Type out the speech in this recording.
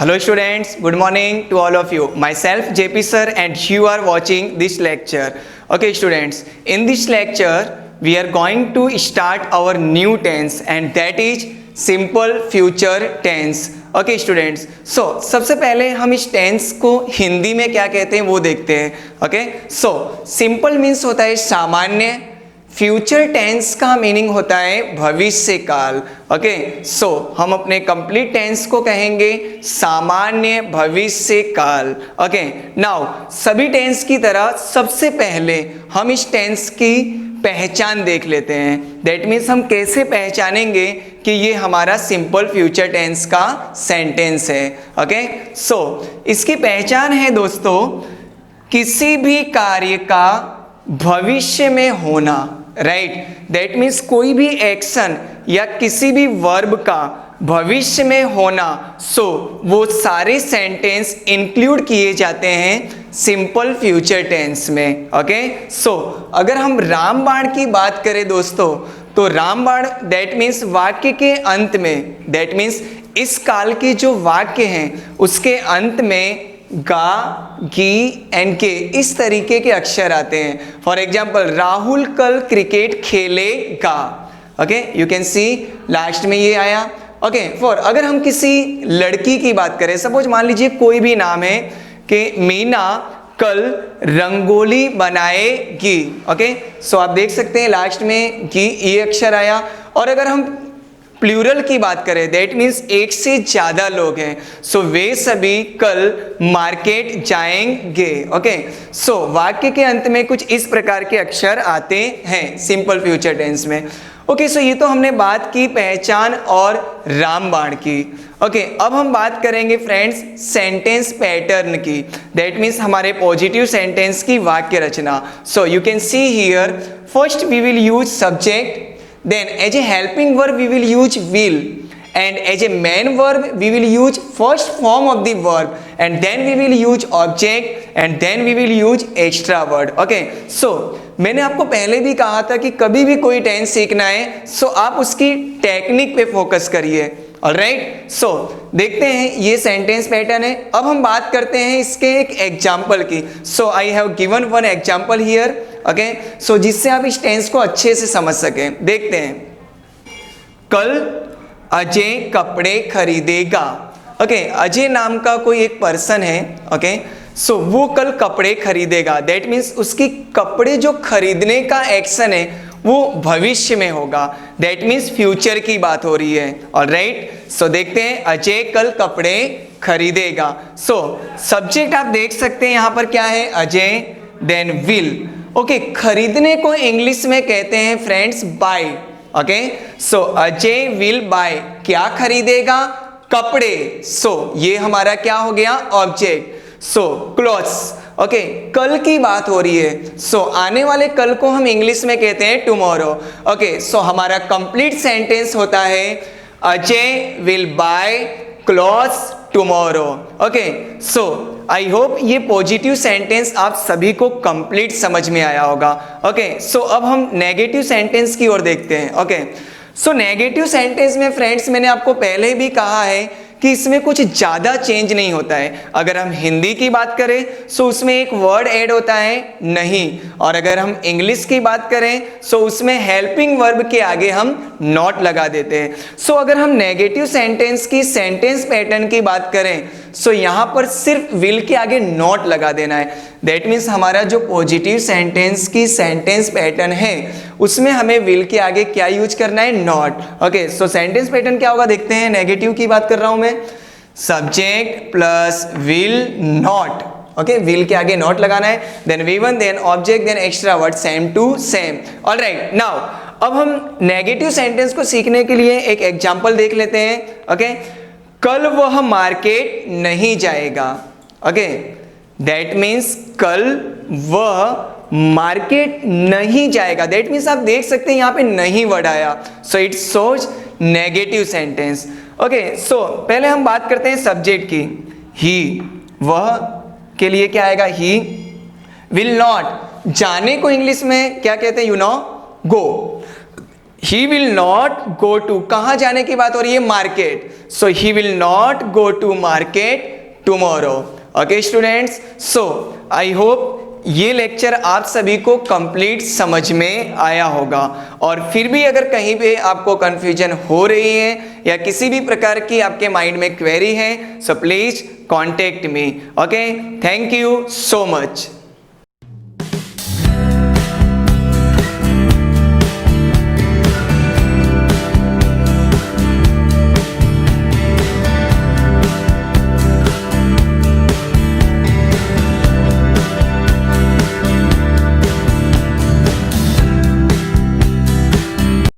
Hello students, good morning to all of you. Myself JP sir and you are watching this lecture. Okay students, in this lecture we are going to start our new tense and that is simple future tense. Okay students, so सबसे पहले हम इस tense को हिंदी में क्या कहते हैं वो देखते हैं. Okay, so simple means होता है सामान्य, फ्यूचर टेंस का मीनिंग होता है भविष्य काल. ओके, सो हम अपने कंप्लीट टेंस को कहेंगे सामान्य भविष्य काल. ओके, नाउ सभी टेंस की तरह सबसे पहले हम इस टेंस की पहचान देख लेते हैं. दैट मीन्स हम कैसे पहचानेंगे कि ये हमारा सिंपल फ्यूचर टेंस का सेंटेंस है. ओके, सो इसकी पहचान है दोस्तों किसी भी कार्य का भविष्य में होना. राइट, दैट मीन्स कोई भी एक्शन या किसी भी वर्ब का भविष्य में होना. सो वो सारे सेंटेंस इंक्लूड किए जाते हैं सिंपल फ्यूचर टेंस में. ओके, सो अगर हम रामबाण की बात करें दोस्तों, तो रामबाण दैट मीन्स वाक्य के अंत में, दैट मीन्स इस काल के जो वाक्य हैं उसके अंत में गा, गी एंड के इस तरीके के अक्षर आते हैं. फॉर एग्जाम्पल, राहुल कल क्रिकेट खेलेगा. Okay, you can C last में ये आया. ओके, फॉर अगर हम किसी लड़की की बात करें, सपोज मान लीजिए कोई भी नाम है कि मीना कल रंगोली बनाएगी. ओके, सो आप देख सकते हैं लास्ट में गी ये अक्षर आया. और अगर हम प्लूरल की बात करें, दैट मीन्स एक से ज्यादा लोग हैं, सो वे सभी कल मार्केट जाएंगे. ओके, सो वाक्य के अंत में कुछ इस प्रकार के अक्षर आते हैं सिंपल फ्यूचर टेंस में. ओके, सो ये तो हमने बात की पहचान और रामबाण की. ओके, अब हम बात करेंगे फ्रेंड्स सेंटेंस पैटर्न की. दैट मीन्स हमारे पॉजिटिव सेंटेंस की वाक्य रचना. So you can see here, first we will use subject, then as a helping verb we will use will, and as a main verb we will use first form of the verb, and then we will use object, and then we will use extra word. Okay, so मैंने आपको पहले भी कहा था कि कभी भी कोई टेंस सीखना है सो आप उसकी टेक्निक पे फोकस करिए. ऑलराइट, सो देखते हैं ये सेंटेंस पैटर्न है. अब हम बात करते हैं इसके एक एग्जाम्पल की. So I have given one example here. Okay, so जिससे आप इस टेंस को अच्छे से समझ सकें. देखते हैं, कल अजय कपड़े खरीदेगा. ओके, अजय नाम का कोई एक पर्सन है. ओके, सो वो कल कपड़े खरीदेगा. दैट मीन्स उसकी कपड़े जो खरीदने का एक्शन है वो भविष्य में होगा. दैट मीन्स फ्यूचर की बात हो रही है. ऑलराइट, सो देखते हैं अजय कल कपड़े खरीदेगा. सो सब्जेक्ट आप देख सकते हैं यहाँ पर क्या है, अजय, देन विल. ओके, खरीदने को इंग्लिश में कहते हैं friends buy. Okay, so Ajay will buy, क्या खरीदेगा, कपड़े. सो ये हमारा क्या हो गया, ऑब्जेक्ट. सो क्लॉथ्स. ओके, कल की बात हो रही है, सो आने वाले कल को हम इंग्लिश में कहते हैं टुमारो. ओके, सो हमारा कंप्लीट सेंटेंस होता है Ajay will bye clothes tomorrow. Okay, so I hope ये पॉजिटिव सेंटेंस आप सभी को कंप्लीट समझ में आया होगा. ओके, सो अब हम नेगेटिव सेंटेंस की ओर देखते हैं. ओके, सो नेगेटिव सेंटेंस में फ्रेंड्स मैंने आपको पहले भी कहा है कि इसमें कुछ ज़्यादा चेंज नहीं होता है. अगर हम हिंदी की बात करें सो उसमें एक वर्ड ऐड होता है नहीं, और अगर हम इंग्लिश की बात करें सो उसमें हेल्पिंग वर्ब के आगे हम नॉट लगा देते हैं. सो अगर हम नेगेटिव सेंटेंस की सेंटेंस पैटर्न की बात करें सो यहाँ पर सिर्फ विल के आगे नॉट लगा देना है. दैट मीन्स हमारा जो पॉजिटिव सेंटेंस की सेंटेंस पैटर्न है उसमें हमें विल के आगे क्या यूज करना है, not. Okay, so sentence pattern क्या होगा देखते हैं. नेगेटिव की बात कर रहा हूं मैं, subject plus will not. Okay, will के आगे नॉट लगाना है, then V1, then object, then extra word, same to same. Alright, now अब हम नेगेटिव सेंटेंस को सीखने के लिए एक एग्जाम्पल देख लेते हैं. ओके, कल वह मार्केट नहीं जाएगा. ओके, दैट मीन्स कल वह मार्केट नहीं जाएगा. दैट मीन्स आप देख सकते हैं यहाँ पे नहीं वर्ड आया, so it shows negative sentence. Okay, so पहले हम बात करते हैं सब्जेक्ट की. ही, वह के लिए क्या आएगा, ही. विल नॉट, जाने को इंग्लिश में क्या कहते हैं, you know, go. He will not go to, कहाँ जाने की बात हो रही है, market, so he will not go to market tomorrow. Okay students, so I hope ये लेक्चर आप सभी को कंप्लीट समझ में आया होगा। और फिर भी अगर कहीं पे आपको कंफ्यूजन हो रही है या किसी भी प्रकार की आपके माइंड में क्वेरी है, so please contact me. Okay, thank you so much.